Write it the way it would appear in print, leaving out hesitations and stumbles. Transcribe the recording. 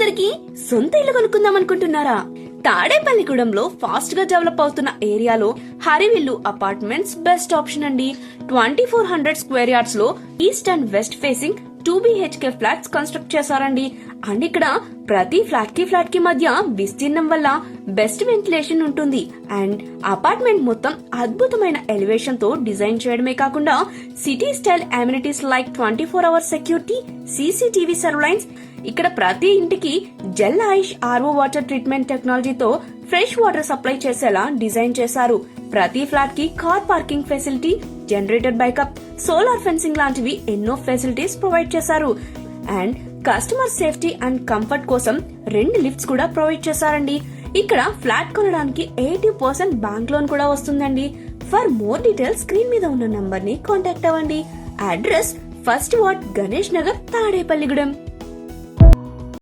అందరికీ సొంత ఇల్లు కొనుక్కుందాం అనుకుంటున్నారా? తాడేపల్లిగూడెంలో ఫాస్ట్ గా డెవలప్ అవుతున్న ఏరియాలో హరివిల్లు అపార్ట్మెంట్స్ బెస్ట్ ఆప్షన్ అండి. 2400 స్క్వేర్ యార్డ్స్ లో east and west facing 2 BHK flats construct చేశారండి. అండ్ ఇక్కడ ప్రతి ఫ్లాట్ కి మధ్య విస్తీర్ణం వల్ల బెస్ట్ వెంటిలేషన్ ఉంటుంది. అండ్ అపార్ట్మెంట్ మొత్తం అద్భుతమైన ఎలివేషన్ తో డిజైన్ చేయడమే కాకుండా city style amenities like 24 hours security, CCTV surveillance, ఇక్కడ ప్రతి ఇంటికి జెల్ ఐష్ RO వాటర్ ట్రీట్మెంట్ టెక్నాలజీతో ఫ్రెష్ వాటర్ సప్లై చేసేలా డిజైన్ చేశారు. ప్రతి ఫ్లాట్ కి car parking facility, generator backup, solar fencing లాంటివి ఎన్నో ఫెసిలిటీస్ ప్రొవైడ్ చేశారు. And customer safety and comfort కోసం 2 లిఫ్ట్స్ కూడా ప్రొవైడ్ చేశారండి. ఇక్కడ ఫ్లాట్ కొనడానికి 80% బ్యాంక్ లోన్ కూడా వస్తుందండి. ఫర్ మోర్ డీటెయిల్స్ స్క్రీన్ మీద ఉన్న నంబర్ ని కాంటాక్ట్ అవ్వండి. Address 1st ward, Ganesh Nagar, Tadepalligudem.